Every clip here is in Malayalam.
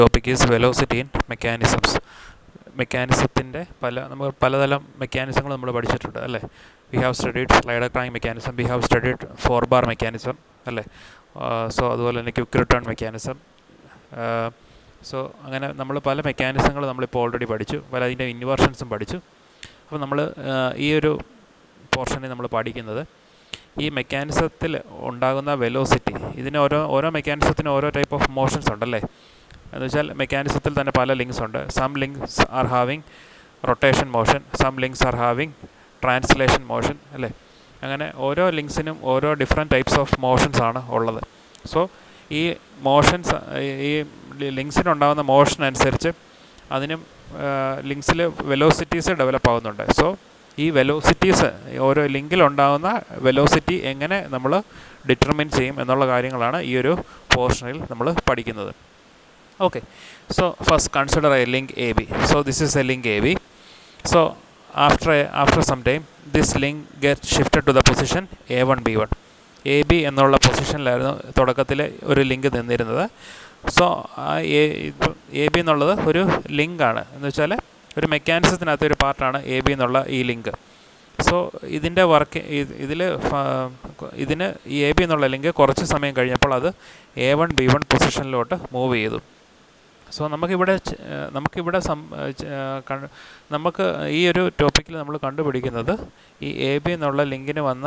Topic is velocity in mechanisms. മെക്കാനിസത്തിൻ്റെ നമുക്ക് പലതരം മെക്കാനിസങ്ങൾ നമ്മൾ പഠിച്ചിട്ടുണ്ട് അല്ലേ. We have studied slider crank mechanism, we have studied 4 bar mechanism അല്ലേ. സോ അതുപോലെ തന്നെ ക്വിക്ക് റിട്ടേൺ മെക്കാനിസം. സോ അങ്ങനെ നമ്മൾ പല മെക്കാനിസങ്ങൾ നമ്മളിപ്പോൾ ഓൾറെഡി പഠിച്ചു, പല അതിൻ്റെ ഇൻവേർഷൻസും പഠിച്ചു. അപ്പോൾ നമ്മൾ ഈ ഒരു പോർഷനിൽ നമ്മൾ പഠിക്കുന്നത് ഈ മെക്കാനിസത്തിൽ ഉണ്ടാകുന്ന വെലോസിറ്റി. ഇതിന് ഓരോ മെക്കാനിസത്തിന് ഓരോ ടൈപ്പ് ഓഫ് മോഷൻസ് ഉണ്ടല്ലേ. എന്ന് വെച്ചാൽ മെക്കാനിസത്തിൽ തന്നെ പല ലിങ്ക്സ് ഉണ്ട്. Some links are having rotation motion, some links are having translation motion അല്ലേ. അങ്ങനെ ഓരോ ലിങ്ക്സിനും ഓരോ ഡിഫറെൻറ്റ് ടൈപ്സ് ഓഫ് മോഷൻസ് ആണ് ഉള്ളത്. സോ ഈ മോഷൻസ്, ഈ ലിങ്ക്സിനുണ്ടാകുന്ന മോഷൻ അനുസരിച്ച് അതിനും ലിങ്ക്സിൽ വെലോസിറ്റീസ് ഡെവലപ്പ് ആകുന്നുണ്ട്. സോ ഈ വെലോസിറ്റീസ്, ഓരോ ലിങ്കിലുണ്ടാകുന്ന വെലോസിറ്റി എങ്ങനെ നമ്മൾ ഡിറ്റർമിൻ ചെയ്യും എന്നുള്ള കാര്യങ്ങളാണ് ഈ ഒരു പോർഷനിൽ നമ്മൾ പഠിക്കുന്നത്. Okay, so first consider a link AB. So this is a link AB. So after some time this link gets shifted to the position A1 B1. AB എന്നുള്ള പൊസിഷനിലായിരുന്നു തുടക്കത്തിൽ ഒരു ലിങ്ക് നിന്നിരുന്നത്. സോ AB എന്നുള്ളത് ഒരു ലിങ്കാണ്, എന്ന് വെച്ചാൽ ഒരു മെക്കാനിസത്തിനകത്ത് ഒരു പാർട്ടാണ് AB എന്നുള്ള ഈ ലിങ്ക്. സോ ഇതിൻ്റെ വർക്ക് ഇതിന് ഈ AB എന്നുള്ള ലിങ്ക് കുറച്ച് സമയം കഴിഞ്ഞപ്പോൾ അത് A1 B1 പൊസിഷനിലോട്ട് മൂവ് ചെയ്തു. സോ നമുക്കിവിടെ നമുക്ക് ഈ ഒരു ടോപ്പിക്കിൽ നമ്മൾ കണ്ടുപിടിക്കുന്നത് ഈ AB എന്നുള്ള ലിങ്കിന് വന്ന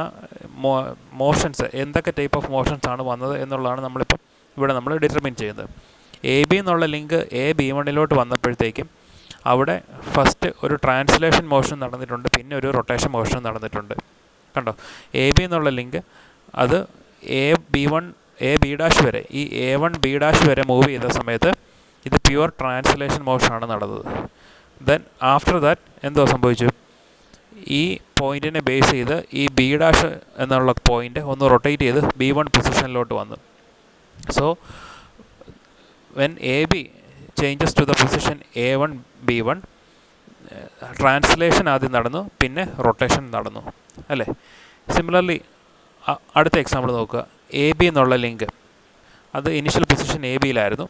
മോഷൻസ്, എന്തൊക്കെ ടൈപ്പ് ഓഫ് മോഷൻസ് ആണ് വന്നത് എന്നുള്ളതാണ് നമ്മളിപ്പം ഇവിടെ നമ്മൾ ഡിറ്റർമിൻ ചെയ്യുന്നത്. AB എന്നുള്ള ലിങ്ക് B1 വന്നപ്പോഴത്തേക്കും അവിടെ ഫസ്റ്റ് ഒരു ട്രാൻസ്ലേഷൻ മോഷൻ നടന്നിട്ടുണ്ട്, പിന്നെ ഒരു റൊട്ടേഷൻ മോഷൻ നടന്നിട്ടുണ്ട്. കണ്ടോ, AB എന്നുള്ള ലിങ്ക് അത് AB' വരെ, ഈ A1 B' വരെ മൂവ് ചെയ്ത സമയത്ത് ഇത് പ്യുവർ ട്രാൻസ്ലേഷൻ മോഷനാണ് നടന്നത്. ദെൻ ആഫ്റ്റർ ദാറ്റ് എന്തോ സംഭവിച്ചു, ഈ പോയിൻറ്റിനെ ബേസ് ചെയ്ത് ഈ B' എന്നുള്ള പോയിൻ്റ് ഒന്ന് റൊട്ടേറ്റ് ചെയ്ത് B1 പൊസിഷനിലോട്ട് വന്നു. So when AB changes to the position A1 B1, translation ആദ്യം നടന്നു, പിന്നെ റൊട്ടേഷൻ നടന്നു അല്ലേ. സിമിലർലി അടുത്ത എക്സാമ്പിൾ നോക്കുക. AB എന്നുള്ള ലിങ്ക് അത് ഇനിഷ്യൽ പൊസിഷൻ ABയിലായിരുന്നു.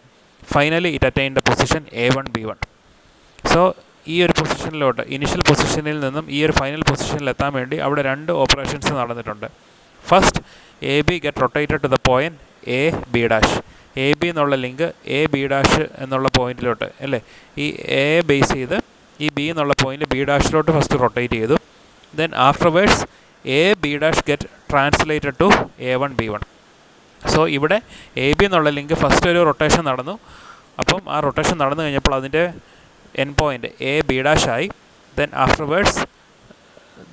Finally it attained the position A1 B1. So ഈ ഒരു പൊസിഷനിലോട്ട്, ഇനിഷ്യൽ പൊസിഷനിൽ നിന്നും ഈ ഒരു ഫൈനൽ പൊസിഷനിൽ എത്താൻ വേണ്ടി അവിടെ രണ്ട് ഓപ്പറേഷൻസ് നടന്നിട്ടുണ്ട്. First AB get rotated to the point AB'. AB എന്നുള്ള ലിങ്ക് AB' എന്നുള്ള പോയിൻറ്റിലോട്ട് അല്ലേ, ഈ A ബേസ് ചെയ്ത് ഈ B എന്നുള്ള പോയിൻറ്റ് B' ഫസ്റ്റ് റൊട്ടേറ്റ് ചെയ്തു. Then afterwards AB' get translated to A1 B1. So ഇവിടെ AB എന്നുള്ള ലിങ്ക് ഫസ്റ്റ് ഒരു റൊട്ടേഷൻ നടന്നു. അപ്പം ആ റൊട്ടേഷൻ നടന്നു കഴിഞ്ഞപ്പോൾ അതിൻ്റെ എൻ പോയിൻ്റ് AB' ആയി. Then afterwards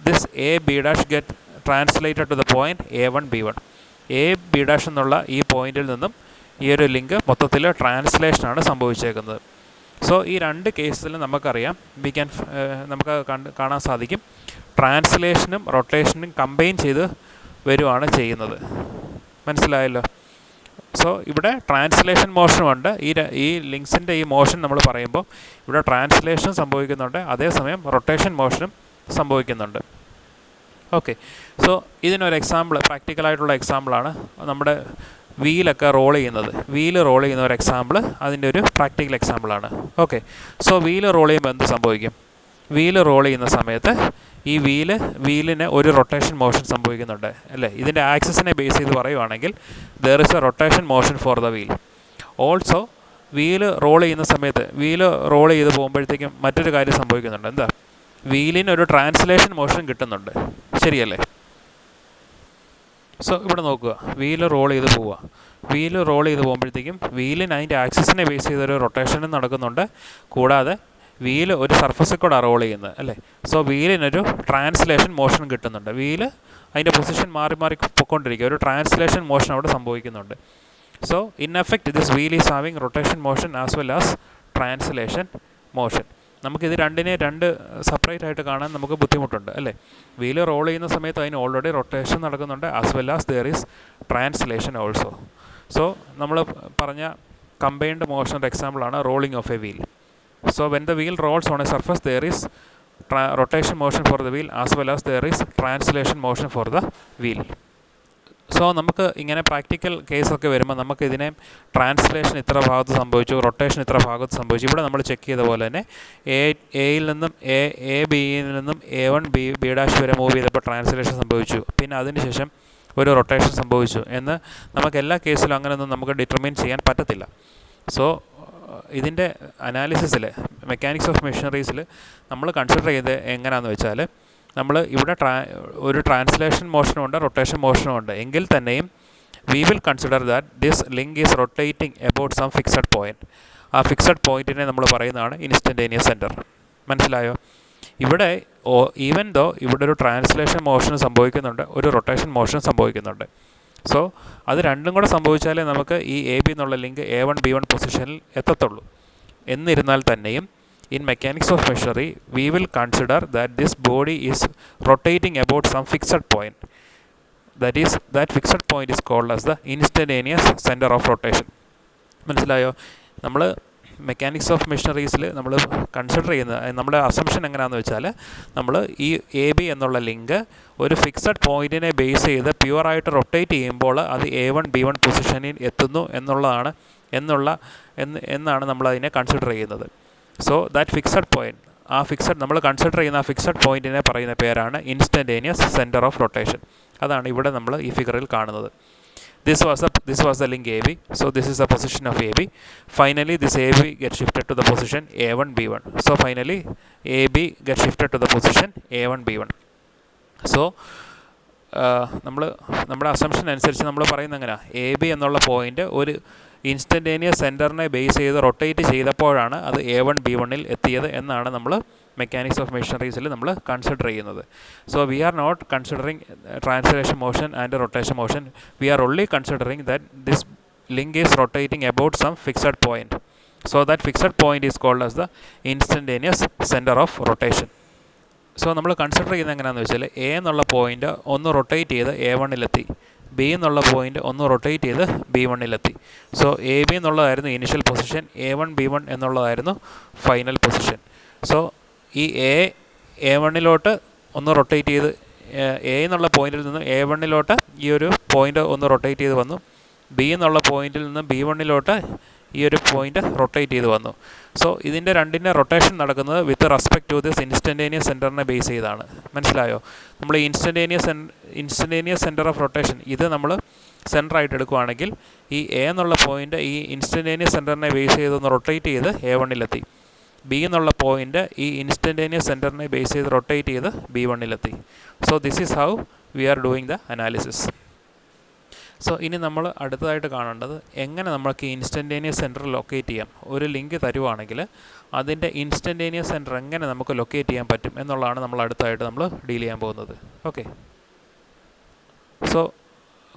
this AB' get translated to the point A1 B1. AB' എന്നുള്ള ഈ പോയിൻറ്റിൽ നിന്നും ഈ ഒരു ലിങ്ക് മൊത്തത്തിൽ ട്രാൻസ്ലേഷനാണ് സംഭവിച്ചേക്കുന്നത്. സോ ഈ രണ്ട് കേസിൽ നമുക്കറിയാം, നമുക്ക് കാണാൻ സാധിക്കും ട്രാൻസ്ലേഷനും റൊട്ടേഷനും കമ്പൈൻ ചെയ്ത് വരുവാണ് ചെയ്യുന്നത്. മനസ്സിലായല്ലോ. സോ ഇവിടെ ട്രാൻസ്ലേഷൻ മോഷനുമുണ്ട്. ഈ ലിങ്ക്സിൻ്റെ ഈ മോഷൻ നമ്മൾ പറയുമ്പോൾ ഇവിടെ ട്രാൻസ്ലേഷൻ സംഭവിക്കുന്നുണ്ട്, അതേസമയം റൊട്ടേഷൻ മോഷനും സംഭവിക്കുന്നുണ്ട്. ഓക്കെ, സോ ഇതിനൊരു എക്സാമ്പിൾ, പ്രാക്ടിക്കലായിട്ടുള്ള എക്സാമ്പിളാണ് നമ്മുടെ വീലൊക്കെ റോൾ ചെയ്യുന്നത്. വീല് റോൾ ചെയ്യുന്ന ഒരു എക്സാമ്പിൾ, അതിൻ്റെ ഒരു പ്രാക്ടിക്കൽ എക്സാമ്പിളാണ്. ഓക്കെ, സോ വീല് റോൾ ചെയ്യുമ്പോൾ എന്ത് സംഭവിക്കും? വീല് റോൾ ചെയ്യുന്ന സമയത്ത് ഈ വീലിന് ഒരു റൊട്ടേഷൻ മോഷൻ സംഭവിക്കുന്നുണ്ട് അല്ലേ. ഇതിൻ്റെ ആക്സിസിനെ ബേസ് ചെയ്ത് പറയുവാണെങ്കിൽ there is a rotation motion for the wheel. Also wheel roll ചെയ്യുന്ന സമയത്ത്, വീല് റോൾ ചെയ്ത് പോകുമ്പോഴത്തേക്കും മറ്റൊരു കാര്യം സംഭവിക്കുന്നുണ്ട്. എന്താ? വീലിനൊരു ട്രാൻസ്ലേഷൻ മോഷൻ കിട്ടുന്നുണ്ട്, ശരിയല്ലേ. സോ ഇവിടെ നോക്കുക, വീല് റോൾ ചെയ്ത് പോവുക. വീല് റോൾ ചെയ്ത് പോകുമ്പോഴത്തേക്കും വീലിന് അതിൻ്റെ ആക്സിസിനെ ബേസ് ചെയ്തൊരു റൊട്ടേഷനും നടക്കുന്നുണ്ട്, കൂടാതെ വീല് ഒരു സർഫസിൽ കൂടെ റോൾ ചെയ്യുന്നത് അല്ലേ. സോ വീലിനൊരു ട്രാൻസ്ലേഷൻ മോഷൻ കിട്ടുന്നുണ്ട്. വീല് അതിൻ്റെ പൊസിഷൻ മാറി പൊയ്ക്കൊണ്ടിരിക്കുക, ഒരു ട്രാൻസ്ലേഷൻ മോഷൻ അവിടെ സംഭവിക്കുന്നുണ്ട്. So in effect this wheel is having rotation motion as well as translation motion. നമുക്കിത് രണ്ട് സെപ്പറേറ്റ് ആയിട്ട് കാണാൻ നമുക്ക് ബുദ്ധിമുട്ടുണ്ട് അല്ലേ. വീല് റോൾ ചെയ്യുന്ന സമയത്ത് അതിന് ഓൾറെഡി റൊട്ടേഷൻ നടക്കുന്നുണ്ട്, as well as there is translation also. So നമ്മൾ പറഞ്ഞ കമ്പൈൻഡ് മോഷൻ്റെ എക്സാമ്പിളാണ് rolling of A wheel. So when the wheel rolls on a surface, there is rotation motion for the wheel as well as there is translation motion for the wheel. So നമുക്ക് ഇങ്ങനെ പ്രാക്ടിക്കൽ കേസൊക്കെ വരുമ്പോൾ നമുക്ക് ഇതിനെ ട്രാൻസ്ലേഷൻ ഇത്ര ഭാഗത്ത് സംഭവിച്ചു, റൊട്ടേഷൻ ഇത്ര ഭാഗത്ത് സംഭവിച്ചു. ഇവിടെ നമ്മൾ ചെക്ക് ചെയ്ത പോലെ തന്നെ എയിൽ നിന്നും ബിയിൽ നിന്നും A1 ബി ഡാഷ് വരെ മൂവ് ചെയ്തപ്പോൾ ട്രാൻസ്ലേഷൻ സംഭവിച്ചു, പിന്നെ അതിനുശേഷം ഒരു റൊട്ടേഷൻ സംഭവിച്ചു എന്ന് നമുക്ക് എല്ലാ കേസിലും അങ്ങനെയൊന്നും നമുക്ക് ഡിറ്റർമിൻ ചെയ്യാൻ പറ്റത്തില്ല. സോ ഇതിൻ്റെ അനാലിസിസിൽ മെക്കാനിക്സ് ഓഫ് മെഷീനറീസിൽ നമ്മൾ കൺസിഡർ ചെയ്ത് എങ്ങനെയാണെന്ന് വെച്ചാൽ, നമ്മൾ ഇവിടെ ഒരു ട്രാൻസ്ലേഷൻ മോഷനും ഉണ്ട്, റൊട്ടേഷൻ മോഷനും ഉണ്ട്. എങ്കിൽ തന്നെയും we will consider that this link is rotating about some fixed point. ആ ഫിക്സഡ് പോയിൻറ്റിനെ നമ്മൾ പറയുന്നതാണ് ഇൻസ്റ്റൻറ്റേനിയസ് സെൻറ്റർ. മനസ്സിലായോ? ഇവിടെ ഈവൻ ദോ ഇവിടെ ഒരു ട്രാൻസ്ലേഷൻ മോഷൻ സംഭവിക്കുന്നുണ്ട്, ഒരു റൊട്ടേഷൻ മോഷൻ സംഭവിക്കുന്നുണ്ട്. സോ അത് രണ്ടും കൂടെ സംഭവിച്ചാലേ നമുക്ക് ഈ AB എന്നുള്ള ലിങ്ക് A1 B1 പൊസിഷനിൽ എത്തത്തുള്ളൂ. എന്നിരുന്നാൽ തന്നെയും in mechanics of machinery we will consider that this body is rotating about some fixed point. That fixed point is called as the instantaneous center of rotation. മനസ്സിലായോ? നമ്മൾ മെക്കാനിക്സ് ഓഫ് മെഷീനറീസിൽ നമ്മൾ കൺസിഡർ ചെയ്യുന്ന നമ്മുടെ അസംഷൻ എങ്ങനെയാണെന്ന് വെച്ചാൽ, നമ്മൾ ഈ AB എന്നുള്ള ലിങ്ക് ഒരു ഫിക്സഡ് പോയിൻറ്റിനെ ബേസ് ചെയ്ത് പ്യുവറായിട്ട് റൊട്ടേറ്റ് ചെയ്യുമ്പോൾ അത് A1 B1 പൊസിഷനിൽ എത്തുന്നു എന്നാണ് നമ്മളതിനെ കൺസിഡർ ചെയ്യുന്നത്. സോ ദാറ്റ് ഫിക്സഡ് പോയിൻറ്റ്, നമ്മൾ കൺസിഡർ ചെയ്യുന്ന ആ ഫിക്സഡ് പോയിൻറ്റിനെ പറയുന്ന പേരാണ് ഇൻസ്റ്റൻറ്റേനിയസ് സെൻറ്റർ ഓഫ് റൊട്ടേഷൻ. അതാണ് ഇവിടെ നമ്മൾ ഈ ഫിഗറിൽ കാണുന്നത്. This was the link AB. So this is the position of AB. Finally this AB gets shifted to the position A1 B1. So finally AB gets shifted to the position A1 B1. So നമ്മുടെ അസംഷൻ അനുസരിച്ച് നമ്മൾ പറയുന്നത് എങ്ങനെയാണ്, AB എന്നുള്ള പോയിൻ്റ് ഒരു ഇൻസ്റ്റൻറ്റേനിയസ് സെൻറ്ററിനെ ബേസ് ചെയ്ത് റൊട്ടേറ്റ് ചെയ്തപ്പോഴാണ് അത് A1 B1ൽ എത്തിയത് എന്നാണ് നമ്മൾ മെക്കാനിക്സ് ഓഫ് മെഷീനറീസിൽ നമ്മൾ കൺസിഡർ ചെയ്യുന്നത്. So we are not considering translation motion and rotation motion. We are only considering that this link is rotating about some fixed point. So that fixed point is called as the instantaneous centre of rotation. So നമ്മൾ കൺസിഡർ ചെയ്യുന്നത് എങ്ങനെയാണെന്ന് വെച്ചാൽ, A എന്നുള്ള പോയിൻ്റ് ഒന്ന് റൊട്ടേറ്റ് ചെയ്ത് A1ലെത്തി, B എന്നുള്ള പോയിൻ്റ് ഒന്ന് റൊട്ടേറ്റ് ചെയ്ത് B1ലെത്തി. സോ AB എന്നുള്ളതായിരുന്നു ഇനിഷ്യൽ പൊസിഷൻ, A1 B1 എന്നുള്ളതായിരുന്നു ഫൈനൽ പൊസിഷൻ. സോ ഈ A1ലോട്ട് ഒന്ന് റൊട്ടേറ്റ് ചെയ്ത് A എന്നുള്ള പോയിൻറ്റിൽ നിന്ന് A1ലോട്ട് ഈ ഒരു പോയിൻ്റ് ഒന്ന് റൊട്ടേറ്റ് ചെയ്ത് വന്നു, B എന്നുള്ള പോയിൻറ്റിൽ നിന്ന് B1ലോട്ട് ഈ ഒരു പോയിൻ്റ് റൊട്ടേറ്റ് ചെയ്ത് വന്നു. സോ ഇതിൻ്റെ രണ്ടിൻ്റെ റൊട്ടേഷൻ നടക്കുന്നത് with respect to this instantaneous സെൻറ്ററിനെ ബേസ് ചെയ്താണ്. മനസ്സിലായോ? നമ്മൾ ഇൻസ്റ്റൻറ്റേനിയസ് സെൻറ്റർ ഓഫ് റൊട്ടേഷൻ ഇത് നമ്മൾ സെൻറ്ററായിട്ട് എടുക്കുകയാണെങ്കിൽ ഈ A എന്നുള്ള പോയിൻ്റ് ഈ ഇൻസ്റ്റൻറ്റേനിയസ് സെൻറ്ററിനെ ബേസ് ചെയ്തൊന്ന് റൊട്ടേറ്റ് ചെയ്ത് A1ലെത്തി, B എന്നുള്ള പോയിൻ്റ് ഈ ഇൻസ്റ്റൻറ്റേനിയസ് സെൻറ്ററിനെ ബേസ് ചെയ്ത് റൊട്ടേറ്റ് ചെയ്ത് B1ലെത്തി. So this is how we are doing the analysis. So ഇനി നമ്മൾ അടുത്തതായിട്ട് കാണേണ്ടത് എങ്ങനെ നമുക്ക് ഈ ഇൻസ്റ്റൻറ്റേനിയസ് സെൻറ്റർ ലൊക്കേറ്റ് ചെയ്യാം. ഒരു ലിങ്ക് തരുവാണെങ്കിൽ അതിൻ്റെ ഇൻസ്റ്റൻറ്റേനിയസ് സെൻറ്റർ എങ്ങനെ നമുക്ക് ലൊക്കേറ്റ് ചെയ്യാൻ പറ്റും എന്നുള്ളതാണ് നമ്മൾ അടുത്തതായിട്ട് നമ്മൾ ഡീൽ ചെയ്യാൻ പോകുന്നത്. Okay, so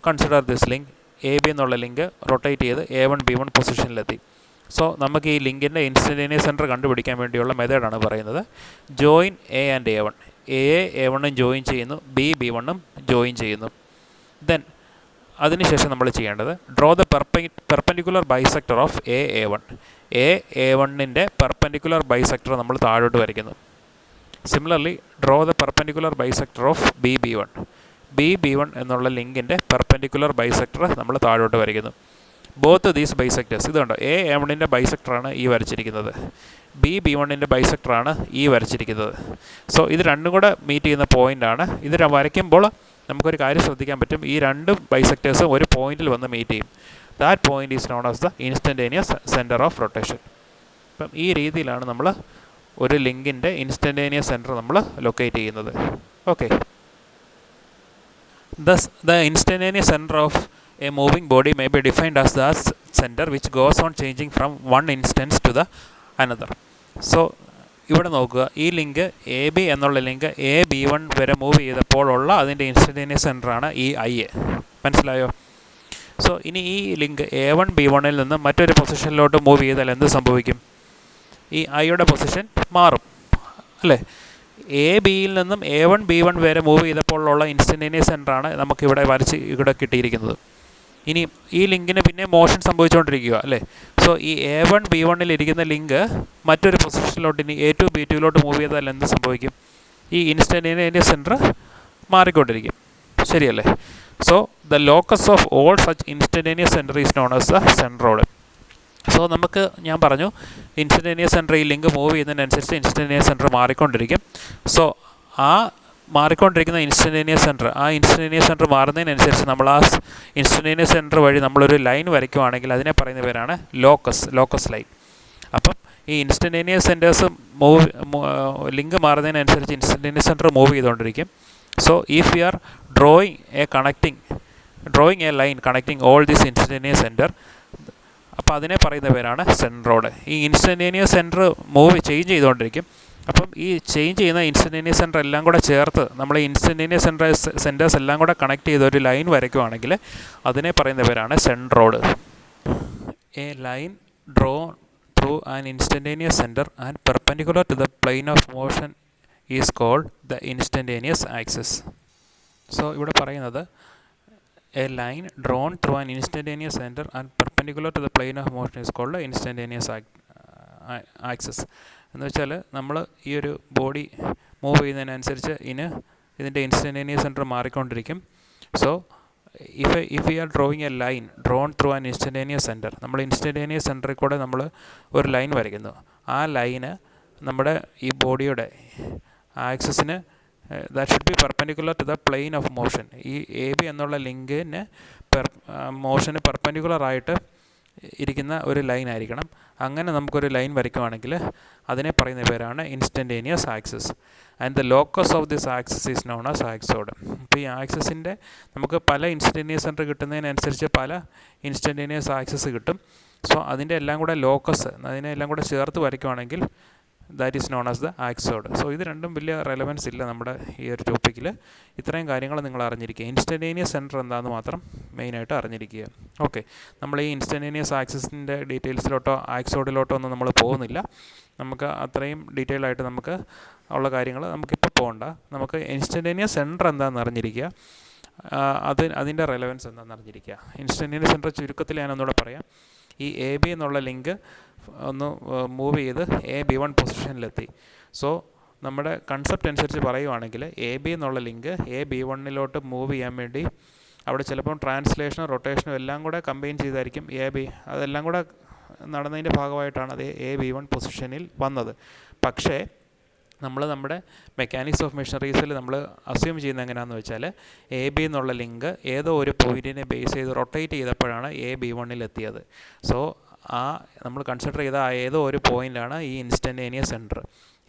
consider this link. AB എന്നുള്ള ലിങ്ക് റൊട്ടേറ്റ് ചെയ്ത് A1 B1 പൊസിഷനിലെത്തി. സോ നമുക്ക് ഈ ലിങ്കിൻ്റെ ഇൻസ്റ്റൻറ്റേനിയസ് സെൻറ്റർ കണ്ടുപിടിക്കാൻ വേണ്ടിയുള്ള മെത്തേഡാണ് പറയുന്നത്. Join A and A1. A1ഉം ജോയിൻ ചെയ്യുന്നു, B B1ഉം ജോയിൻ ചെയ്യുന്നു. ദെൻ അതിനുശേഷം നമ്മൾ ചെയ്യേണ്ടത് draw the perpendicular bisector of A1. A1ൻ്റെ പെർപെൻഡിക്കുലർ ബൈസെക്ടർ നമ്മൾ താഴോട്ട് വരയ്ക്കുന്നു. Similarly draw the perpendicular bisector of B B1. B B1 എന്നുള്ള ലിങ്കിൻ്റെ പെർപെൻഡിക്കുലർ ബൈസെക്ടർ നമ്മൾ താഴോട്ട് വരയ്ക്കുന്നു. ബോത്ത് ദീസ് ബൈസെക്ടേഴ്സ് ഇതുണ്ട്. A1ൻ്റെ ബൈസെക്ടറാണ് ഈ വരച്ചിരിക്കുന്നത്, B B1ൻ്റെ ബൈസെക്ടറാണ് ഈ വരച്ചിരിക്കുന്നത്. സോ ഇത് രണ്ടും കൂടെ മീറ്റ് ചെയ്യുന്ന പോയിൻ്റാണ്. ഇത് വരയ്ക്കുമ്പോൾ നമുക്കൊരു കാര്യം ശ്രദ്ധിക്കാൻ പറ്റും, ഈ രണ്ട് ബൈസെക്ടേഴ്സും ഒരു പോയിന്റിൽ വന്ന് മീറ്റ് ചെയ്യും. That point is known as the instantaneous centre of rotation. അപ്പം ഈ രീതിയിലാണ് നമ്മൾ ഒരു ലിങ്കിൻ്റെ ഇൻസ്റ്റൻറ്റേനിയസ് സെൻറ്റർ നമ്മൾ ലൊക്കേറ്റ് ചെയ്യുന്നത്. Okay, thus the instantaneous centre of a moving body may be defined as the centre which goes on changing from one instance to the another. So ഇവിടെ നോക്കുക, ഈ ലിങ്ക് AB എന്നുള്ള ലിങ്ക് A B1 വരെ മൂവ് ചെയ്തപ്പോഴുള്ള അതിൻ്റെ ഇൻസ്റ്റൻറ്റേനിയസ് സെൻറ്ററാണ് ഈ I. മനസ്സിലായോ? സോ ഇനി ഈ ലിങ്ക് A1 B1ൽ നിന്ന് മറ്റൊരു പൊസിഷനിലോട്ട് മൂവ് ചെയ്താൽ എന്ത് സംഭവിക്കും? ഈ Iയുടെ പൊസിഷൻ മാറും അല്ലേ? ABയിൽ നിന്നും A1 B1 വരെ മൂവ് ചെയ്തപ്പോഴുള്ള ഇൻസ്റ്റൻറ്റേനിയസ് സെൻറ്ററാണ് നമുക്കിവിടെ ഇവിടെ കിട്ടിയിരിക്കുന്നത്. ഇനി ഈ ലിങ്കിന് പിന്നെ മോഷൻ സംഭവിച്ചുകൊണ്ടിരിക്കുക അല്ലേ? സോ ഈ A1 B1ൽ ഇരിക്കുന്ന ലിങ്ക് മറ്റൊരു പൊസിഷനിലോട്ട് ഇനി A2 B2ലോട്ട് മൂവ് ചെയ്താൽ എന്ത് സംഭവിക്കും? ഈ ഇൻസ്റ്റൻറ്റേനിയസ് സെൻറ്റർ മാറിക്കൊണ്ടിരിക്കും, ശരിയല്ലേ? So the locus of all such instantaneous center is known as the centroid. So നമുക്ക് ഞാൻ പറഞ്ഞു ഇൻസ്റ്റൻറ്റേനിയസ് സെൻറ്റർ ഈ ലിങ്ക് മൂവ് ചെയ്യുന്നതിനനുസരിച്ച് ഇൻസ്റ്റൻറ്റേനിയസ് സെൻറ്റർ മാറിക്കൊണ്ടിരിക്കും. സോ ആ മാറിക്കൊണ്ടിരിക്കുന്ന ഇൻസ്റ്റൻറ്റേനിയസ് സെൻറ്റർ മാറുന്നതിനനുസരിച്ച് നമ്മൾ ആ ഇൻസ്റ്റൻറ്റേനിയസ് സെൻറ്റർ വഴി നമ്മളൊരു ലൈൻ വരയ്ക്കുവാണെങ്കിൽ അതിനെ പറയുന്ന പേരാണ് ലോക്കസ് ലൈൻ. അപ്പം ഈ ഇൻസ്റ്റൻറ്റേനിയസ് സെൻറ്റേഴ്സ് ലിങ്ക് മാറുന്നതിനനുസരിച്ച് ഇൻസ്റ്റൻറ്റേനിയസ് സെൻറ്റർ മൂവ് ചെയ്തുകൊണ്ടിരിക്കും. So if you are drawing A line connecting all this instantaneous centre, അപ്പോൾ അതിനെ പറയുന്ന പേരാണ് സെൻട്രോയിഡ്. ഈ ഇൻസ്റ്റൻറ്റേനിയസ് സെൻറ്റർ ചേഞ്ച് ചെയ്തുകൊണ്ടിരിക്കും. അപ്പം ഈ ചേഞ്ച് ചെയ്യുന്ന ഇൻസ്റ്റൻറ്റേനിയസ് സെൻറ്റർ എല്ലാം കൂടെ ചേർത്ത് നമ്മൾ ഇൻസ്റ്റൻറ്റേനിയസ് സെൻറ്റേഴ്സ് എല്ലാം കൂടെ കണക്ട് ചെയ്ത് ഒരു ലൈൻ വരയ്ക്കുവാണെങ്കിൽ അതിനെ പറയുന്ന പേരാണ് centroid. A line draw through an instantaneous centre and perpendicular to the plane of motion is called the instantaneous axis. So ഇവിടെ പറയുന്നത് a line drawn through an instantaneous center and perpendicular to the plane of motion is called the instantaneous axis. എന്ന് വെച്ചാൽ നമ്മൾ ഈ ഒരു ബോഡി മൂവ് ചെയ്യുന്നതിനനുസരിച്ച് ഇതിൻ്റെ ഇൻസ്റ്റൻറ്റേനിയസ് സെൻറ്റർ മാറിക്കൊണ്ടിരിക്കും. So if you are drawing A line drawn through an instantaneous centre, നമ്മൾ ഇൻസ്റ്റൻറ്റേനിയസ് സെൻറ്ററിൽ കൂടെ നമ്മൾ ഒരു ലൈൻ വരയ്ക്കുന്നു. ആ ലൈന് നമ്മുടെ ഈ ബോഡിയുടെ ആക്സിസിന് that should be perpendicular to the plane of motion. ഈ എ ബി എന്നുള്ള ലിങ്കിന് മോഷന് പെർപെൻഡിക്കുലർ ആയിട്ട് ഇരിക്കുന്ന ഒരു ലൈൻ ആയിരിക്കണം. അങ്ങനെ നമുക്കൊരു ലൈൻ വരയ്ക്കുവാണെങ്കിൽ അതിനെ പറയുന്ന പേരാണ് instantaneous axis. And the locus of this axis is known as axode. അപ്പോൾ ഈ ആക്സിസിൻ്റെ നമുക്ക് പല ഇൻസ്റ്റൻറ്റേനിയസ് സെൻറ്റർ കിട്ടുന്നതിനനുസരിച്ച് പല ഇൻസ്റ്റൻറ്റേനിയസ് ആക്സിസ് കിട്ടും. സോ അതിൻ്റെ എല്ലാം കൂടെ ലോക്കസ്, അതിനെ എല്ലാം കൂടെ ചേർത്ത് വരയ്ക്കുവാണെങ്കിൽ that is known as the axode. So ഇത് രണ്ടും വലിയ റെലവൻസ് ഇല്ല നമ്മുടെ ഈ ഒരു ടോപ്പിക്കിൽ. ഇത്രയും കാര്യങ്ങൾ നിങ്ങൾ അറിഞ്ഞിരിക്കുക. ഇൻസ്റ്റൻറ്റേനിയസ് സെൻറ്റർ എന്താണെന്ന് മാത്രം മെയിനായിട്ട് അറിഞ്ഞിരിക്കുക. ഓക്കെ, നമ്മൾ ഈ ഇൻസ്റ്റൻറ്റേനിയസ് ആക്സിസിൻ്റെ ഡീറ്റെയിൽസിലോട്ടോ ആക്സോഡിലോട്ടോ ഒന്നും നമ്മൾ പോകുന്നില്ല. നമുക്ക് അത്രയും ഡീറ്റെയിൽ ആയിട്ട് നമുക്ക് ഉള്ള കാര്യങ്ങൾ നമുക്കിപ്പോൾ പോകണ്ട. നമുക്ക് ഇൻസ്റ്റൻറ്റേനിയസ് സെൻറ്റർ എന്താണെന്ന് അറിഞ്ഞിരിക്കുക, അതിൻ്റെ റെലവൻസ് എന്താണെന്ന് അറിഞ്ഞിരിക്കുക. ഇൻസ്റ്റൻറ്റേനിയസ് സെൻറ്റർ ചുരുക്കത്തിൽ ഞാനൊന്നുകൂടെ പറയാം. ഈ എ ബി എന്നുള്ള ലിങ്ക് ഒന്ന് മൂവ് ചെയ്ത് AB1 പൊസിഷനിലെത്തി. സോ നമ്മുടെ കൺസെപ്റ്റ് അനുസരിച്ച് പറയുവാണെങ്കിൽ AB എന്നുള്ള ലിങ്ക് AB1 മൂവ് ചെയ്യാൻ വേണ്ടി അവിടെ ചിലപ്പം ട്രാൻസ്ലേഷനും റൊട്ടേഷനും എല്ലാം കൂടെ കമ്പൈൻ ചെയ്തായിരിക്കും AB, അതെല്ലാം കൂടെ നടന്നതിൻ്റെ ഭാഗമായിട്ടാണ് അത് AB1 പൊസിഷനിൽ വന്നത്. പക്ഷേ നമ്മുടെ മെക്കാനിക്സ് ഓഫ് മെഷീനറീസിൽ നമ്മൾ അസ്യൂം ചെയ്യുന്നത് എങ്ങനെയാണെന്ന് വെച്ചാൽ AB എന്നുള്ള ലിങ്ക് ഏതോ ഒരു പോയിൻറ്റിനെ ബേസ് ചെയ്ത് റൊട്ടേറ്റ് ചെയ്തപ്പോഴാണ് AB1 എത്തിയത്. സോ നമ്മൾ കൺസിഡർ ചെയ്ത ഏതോ ഒരു പോയിൻ്റാണ് ഈ ഇൻസ്റ്റൻറ്റേനിയസ് സെൻറ്റർ.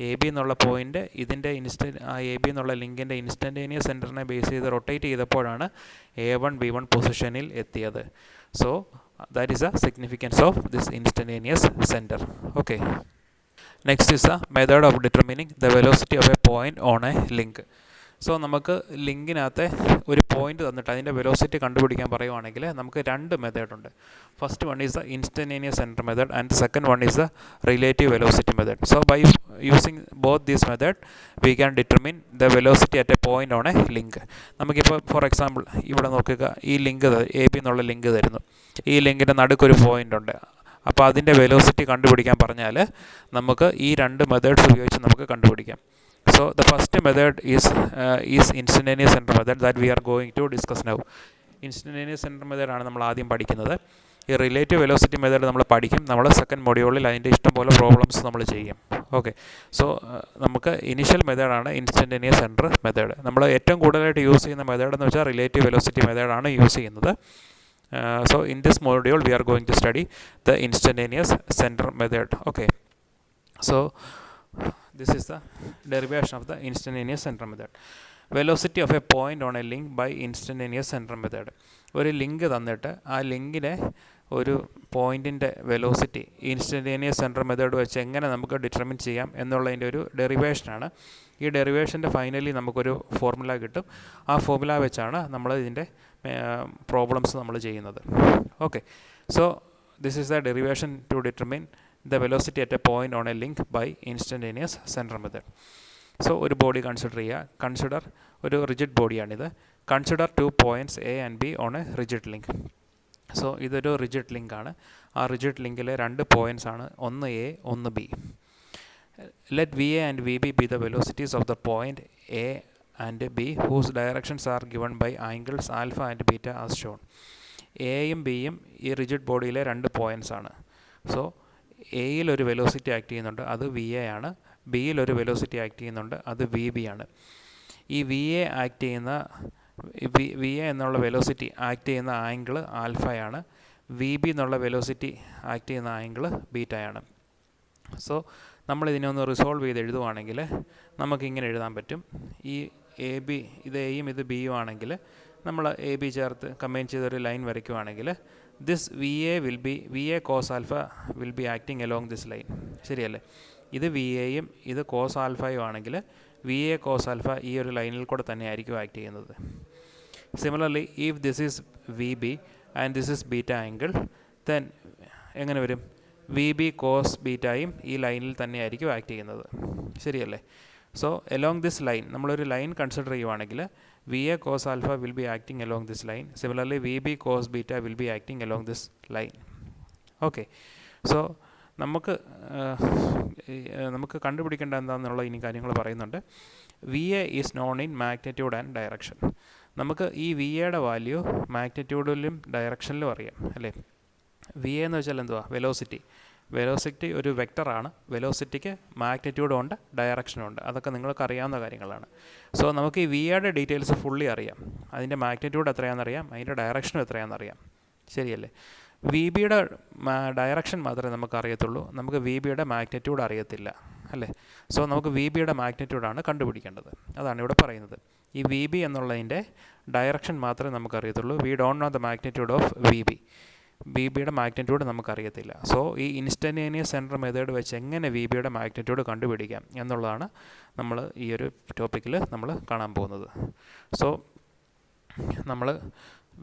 AB എന്നുള്ള പോയിൻ്റ് ഇതിൻ്റെ AB എന്നുള്ള ലിങ്കിൻ്റെ ഇൻസ്റ്റൻറ്റേനിയസ് സെൻറ്ററിനെ ബേസ് ചെയ്ത് റൊട്ടേറ്റ് ചെയ്തപ്പോഴാണ് A1 B1 പൊസിഷനിൽ എത്തിയത്. So that is the significance of this instantaneous centre. Okay, next is the method of determining the velocity of A point on a link. So നമുക്ക് ലിങ്കിനകത്തെ ഒരു പോയിൻ്റ് തന്നിട്ട് അതിൻ്റെ വെലോസിറ്റി കണ്ടുപിടിക്കാൻ പറയുവാണെങ്കിൽ നമുക്ക് രണ്ട് മെത്തേഡുണ്ട്. First one is the instantaneous centre method and the second one is the relative velocity method. So by using both these method we can determine the velocity at a point on a link. നമുക്കിപ്പോൾ ഫോർ എക്സാമ്പിൾ ഇവിടെ നോക്കുക, ഈ ലിങ്ക് AB എന്നുള്ള ലിങ്ക് തരുന്നു. ഈ ലിങ്കിൻ്റെ നടുക്കൊരു പോയിൻ്റ് ഉണ്ട്. അപ്പോൾ അതിൻ്റെ വെലോസിറ്റി കണ്ടുപിടിക്കാൻ പറഞ്ഞാൽ നമുക്ക് ഈ രണ്ട് മെത്തേഡ്സ് ഉപയോഗിച്ച് നമുക്ക് കണ്ടുപിടിക്കാം. So the first method is instantaneous center method that we are going to discuss now. Instantaneous center method ആണ് നമ്മൾ ആദ്യം പഠിക്കുന്നത്. ഈ റിലേറ്റീവ് വെലോസിറ്റി മെത്തേഡ് നമ്മൾ പഠിക്കും. നമ്മൾ സെക്കൻഡ് മൊഡ്യൂളിൽ അതിൻ്റെ ഇഷ്ടംപോലെ പ്രോബ്ലംസ് നമ്മൾ ചെയ്യും. ഓക്കെ, സോ നമുക്ക് ഇനിഷ്യൽ മെത്തേഡാണ് ഇൻസ്റ്റൻറ്റേനിയസ് സെൻറ്റർ മെത്തേഡ്. നമ്മൾ ഏറ്റവും കൂടുതലായിട്ട് യൂസ് ചെയ്യുന്ന മെത്തേഡ് എന്ന് വെച്ചാൽ റിലേറ്റീവ് വെലോസിറ്റി മെത്തേഡാണ് യൂസ് ചെയ്യുന്നത്. So in this module we are going to study the instantaneous center method. Okay, so this is the derivation of the instantaneous center method. Velocity of a point on a link by instantaneous center method. ഒരു ലിങ്ക് തന്നിട്ട് ആ ലിങ്കിനെ ഒരു പോയിൻറ്റിൻ്റെ വെലോസിറ്റി ഇൻസ്റ്റൻറ്റേനിയസ് സെൻറ്റർ മെത്തേഡ് വെച്ച് എങ്ങനെ നമുക്ക് ഡിറ്റർമിൻ ചെയ്യാം എന്നുള്ളതിൻ്റെ ഒരു ഡെറിവേഷനാണ്. ഈ ഡെറിവേഷൻ്റെ ഫൈനലി നമുക്കൊരു ഫോർമുല കിട്ടും. ആ ഫോർമുല വെച്ചാണ് നമ്മൾ ഇതിൻ്റെ പ്രോബ്ലംസ് നമ്മൾ ചെയ്യുന്നത്. Okay, so this is the derivation to determine the velocity at a point on a link by instantaneous center method. So ഒരു ബോഡി കൺസിഡർ ഒരു റിജിഡ് ബോഡിയാണിത്. Consider 2 points A and B on a rigid link. So ഇതൊരു റിജിഡ് ലിങ്കാണ്. ആ റിജിഡ് ലിങ്കിലെ രണ്ട് പോയിൻറ്റ്സ് ആണ്, ഒന്ന് A ഒന്ന് B. Let VA and VB be the velocities of the point A and B whose directions are given by angles alpha and beta as shown. എയും ബിയും ഈ റിജിഡ് ബോഡിയിലെ 2 പോയിൻറ്റ്സ് ആണ്. സോ എയിൽ ഒരു വെലോസിറ്റി ആക്ട് ചെയ്യുന്നുണ്ട്, അത് വി എ ആണ്. ബിയിൽ ഒരു വെലോസിറ്റി ആക്ട് ചെയ്യുന്നുണ്ട്, അത് വി ബി ആണ്. ഈ വി എ ആക്ട് ചെയ്യുന്ന വി എ എന്നുള്ള വെലോസിറ്റി ആക്ട് ചെയ്യുന്ന ആംഗിൾ ആൽഫയാണ്. വി ബി എന്നുള്ള വെലോസിറ്റി ആക്ട് ചെയ്യുന്ന ആംഗിൾ ബീറ്റയാണ്. സോ നമ്മളിതിനെ ഒന്ന് റിസോൾവ് ചെയ്ത് എഴുതുവാണെങ്കിൽ നമുക്കിങ്ങനെ എഴുതാൻ പറ്റും. ഈ എ ബി ഇത് എയും ഇത് ബിയും ആണെങ്കിൽ നമ്മൾ എ ബി ചേർത്ത് കമ്പൈൻ ചെയ്തൊരു ലൈൻ വരയ്ക്കുവാണെങ്കിൽ this V A cos alpha will be acting along this line. ശരിയല്ലേ? ഇത് വി എയും ഇത് കോസ് ആൽഫയും ആണെങ്കിൽ വി എ കോസ് ആൽഫ ഈ ഒരു ലൈനിൽ കൂടെ തന്നെ ആയിരിക്കും ആക്ട് ചെയ്യുന്നത്. Similarly if this is V B and this is beta angle, then എങ്ങനെ വരും? വി ബി കോസ് ബീറ്റയും ഈ ലൈനിൽ തന്നെ ആയിരിക്കും ആക്ട് ചെയ്യുന്നത്. ശരിയല്ലേ? സോ എലോങ് ദിസ് ലൈൻ നമ്മളൊരു ലൈൻ കൺസിഡർ ചെയ്യുവാണെങ്കിൽ V A cos alpha will be acting along this line. Similarly V B cos beta will be acting along this line. Okay. So നമുക്ക് കണ്ടുപിടിക്കേണ്ട എന്താണെന്നുള്ള ഇനി കാര്യങ്ങൾ പറയുന്നുണ്ട്. V A is known in magnitude and direction. നമുക്ക് ഈ വി എയുടെ വാല്യൂ മാഗ്നിറ്റ്യൂഡിലും ഡയറക്ഷനിലും അറിയാം, അല്ലേ? വി എ എന്ന് വെച്ചാൽ എന്തുവാ? വെലോസിറ്റി ഒരു വെക്ടറാണ്. വെലോസിറ്റിക്ക് മാഗ്നിറ്റ്യൂഡും ഉണ്ട്, ഡയറക്ഷനും ഉണ്ട്. അതൊക്കെ നിങ്ങൾക്ക് അറിയാവുന്ന കാര്യങ്ങളാണ്. സോ നമുക്ക് ഈ വി എയുടെ ഡീറ്റെയിൽസ് ഫുള്ളി അറിയാം. അതിൻ്റെ മാഗ്നിറ്റ്യൂഡ് എത്രയാണെന്നറിയാം, അതിൻ്റെ ഡയറക്ഷനും എത്രയാണെന്നറിയാം. ശരിയല്ലേ? വി ബിയുടെ ഡയറക്ഷൻ മാത്രമേ നമുക്ക് അറിയത്തുള്ളൂ, നമുക്ക് വി ബിയുടെ മാഗ്നിറ്റ്യൂഡ് അറിയത്തില്ല, അല്ലേ? സോ നമുക്ക് വി ബിയുടെ മാഗ്നിറ്റ്യൂഡാണ് കണ്ടുപിടിക്കേണ്ടത്. അതാണ് ഇവിടെ പറയുന്നത്. ഈ വി ബി എന്നുള്ളതിൻ്റെ ഡയറക്ഷൻ മാത്രമേ നമുക്കറിയത്തുള്ളൂ. We don't know the magnitude of V ബിയുടെ മാഗ്നിറ്റ്യൂഡ് നമുക്കറിയത്തില്ല. സോ ഈ ഇൻസ്റ്റൻറ്റേനിയസ് സെൻറ്റർ മെത്തേഡ് വെച്ച് എങ്ങനെ വി ബിയുടെ മാഗ്നിറ്റ്യൂഡ് കണ്ടുപിടിക്കാം എന്നുള്ളതാണ് നമ്മൾ ഈ ഒരു ടോപ്പിക്കിൽ നമ്മൾ കാണാൻ പോകുന്നത്. സോ നമ്മൾ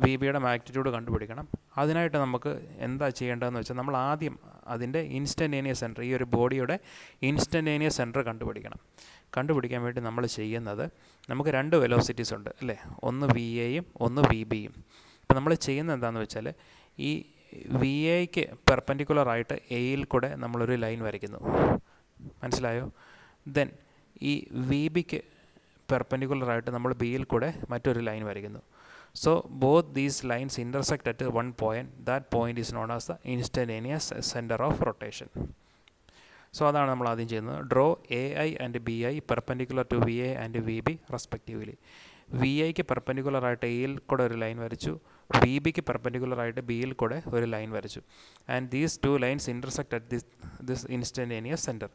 വി ബിയുടെ മാഗ്നിറ്റ്യൂഡ് കണ്ടുപിടിക്കണം. അതിനായിട്ട് നമുക്ക് എന്താ ചെയ്യേണ്ടതെന്ന് വെച്ചാൽ നമ്മൾ ആദ്യം അതിൻ്റെ ഇൻസ്റ്റൻറ്റേനിയസ് സെൻറ്റർ, ഈ ഒരു ബോഡിയുടെ ഇൻസ്റ്റൻറ്റേനിയസ് സെൻറ്റർ കണ്ടുപിടിക്കാൻ വേണ്ടി നമ്മൾ ചെയ്യുന്നത്, നമുക്ക് 2 വെലോസിറ്റീസ് ഉണ്ട്, അല്ലേ? ഒന്ന് വി എയും ഒന്ന് വി ബിയും. അപ്പോൾ നമ്മൾ ചെയ്യുന്നത് എന്താണെന്ന് വെച്ചാൽ ഈ വി എക്ക് പെർപെൻഡിക്കുലറായിട്ട് എയിൽ കൂടെ നമ്മളൊരു ലൈൻ വരയ്ക്കുന്നു. മനസ്സിലായോ? ദെൻ ഈ വി ബിക്ക് പെർപെൻഡിക്കുലറായിട്ട് നമ്മൾ ബിയിൽ കൂടെ മറ്റൊരു ലൈൻ വരയ്ക്കുന്നു. So both these lines intersect at 1 point. That point is known as the instantaneous centre of rotation. So അതാണ് നമ്മൾ ആദ്യം ചെയ്യുന്നത്. Draw A I and B I perpendicular to V A and V B respectively. V ഐക്ക് പെർപെൻഡിക്കുലറായിട്ട് എയിൽ കൂടെ ഒരു ലൈൻ വരച്ചു, വി ബിക്ക് പെർപെൻഡിക്കുലറായിട്ട് ബിയിൽ കൂടെ ഒരു ലൈൻ വരച്ചു. And these 2 lines intersect at this instantaneous centre.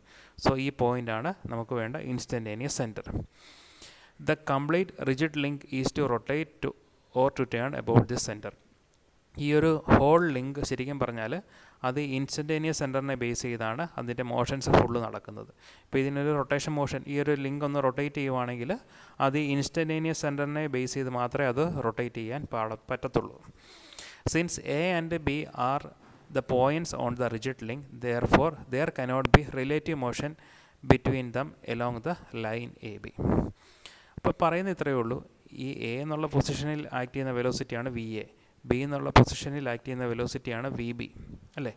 So ഈ പോയിൻ്റാണ് നമുക്ക് വേണ്ട instantaneous centre. The complete rigid link is to rotate or to turn about this centre. ഈ ഒരു ഹോൾ ലിങ്ക് ശരിക്കും പറഞ്ഞാൽ അത് ഇൻസ്റ്റൻറ്റേനിയസ് സെൻറ്ററിനെ ബേസ് ചെയ്താണ് അതിൻ്റെ മോഷൻസ് ഫുള്ള് നടക്കുന്നത്. ഇപ്പോൾ ഇതിനൊരു റൊട്ടേഷൻ മോഷൻ, ഈ ഒരു ലിങ്ക് ഒന്ന് റൊട്ടേറ്റ് ചെയ്യുവാണെങ്കിൽ അത് ഇൻസ്റ്റൻറ്റേനിയസ് സെൻറ്ററിനെ ബേസ് ചെയ്ത് മാത്രമേ അത് റൊട്ടേറ്റ് ചെയ്യാൻ പറ്റത്തുള്ളൂ. Since A and B are the points on the rigid link, therefore there cannot be relative motion between them along the line AB. അപ്പോൾ പറയുന്നത് ഇത്രയേ ഉള്ളൂ. ഈ എ എന്നുള്ള പൊസിഷനിൽ ആക്ട് ചെയ്യുന്ന വെലോസിറ്റിയാണ് വി എ, ബി എന്നുള്ള പൊസിഷനിൽ ആക്ട് ചെയ്യുന്ന വെലോസിറ്റിയാണ് വി ബി, അല്ലേ?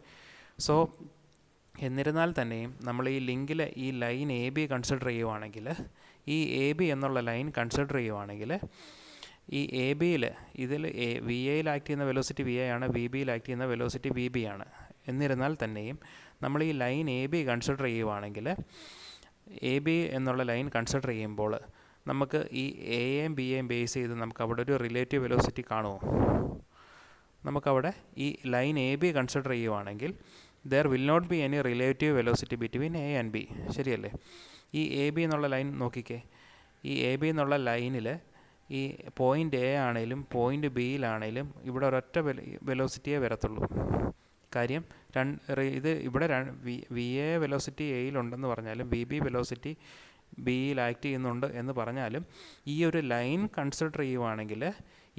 സോ എന്നിരുന്നാൽ തന്നെയും നമ്മൾ ഈ ലിങ്കിലെ ഈ ലൈൻ എ ബി കൺസിഡർ ചെയ്യുവാണെങ്കിൽ, ഈ എ ബി എന്നുള്ള ലൈൻ കൺസിഡർ ചെയ്യുവാണെങ്കിൽ ഈ എ ബിയിൽ ഇതിൽ വി എയിൽ ആക്ട് ചെയ്യുന്ന വെലോസിറ്റി വി എ ആണ്, വി ബിയിൽ ആക്ട് ചെയ്യുന്ന വെലോസിറ്റി വി ബി ആണ്. എന്നിരുന്നാൽ തന്നെയും നമ്മൾ ഈ ലൈൻ എ ബി കൺസിഡർ ചെയ്യുവാണെങ്കിൽ, എ ബി എന്നുള്ള ലൈൻ കൺസിഡർ ചെയ്യുമ്പോൾ നമുക്ക് ഈ എയും ബിയെയും ബേസ് ചെയ്ത് നമുക്ക് അവിടെ ഒരു റിലേറ്റീവ് വെലോസിറ്റി കാണുമോ? നമുക്കവിടെ ഈ ലൈൻ എ ബി കൺസിഡർ ചെയ്യുവാണെങ്കിൽ there will not be any relative velocity between A and B. ശരിയല്ലേ? ഈ എ ബി എന്നുള്ള ലൈൻ നോക്കിക്കേ. ഈ എ ബി എന്നുള്ള ലൈനിൽ ഈ പോയിൻ്റ് എ ആണെങ്കിലും പോയിൻ്റ് ബിയിലാണെങ്കിലും ഇവിടെ ഒരൊറ്റ വെലോസിറ്റിയേ വരത്തുള്ളൂ. കാര്യം ഇത് ഇവിടെ വി എ വെലോസിറ്റി എയിലുണ്ടെന്ന് പറഞ്ഞാലും വി ബി വെലോസിറ്റി ബിയിൽ ആക്ട് ചെയ്യുന്നുണ്ട് എന്ന് പറഞ്ഞാലും ഈ ഒരു ലൈൻ കൺസിഡർ ചെയ്യുവാണെങ്കിൽ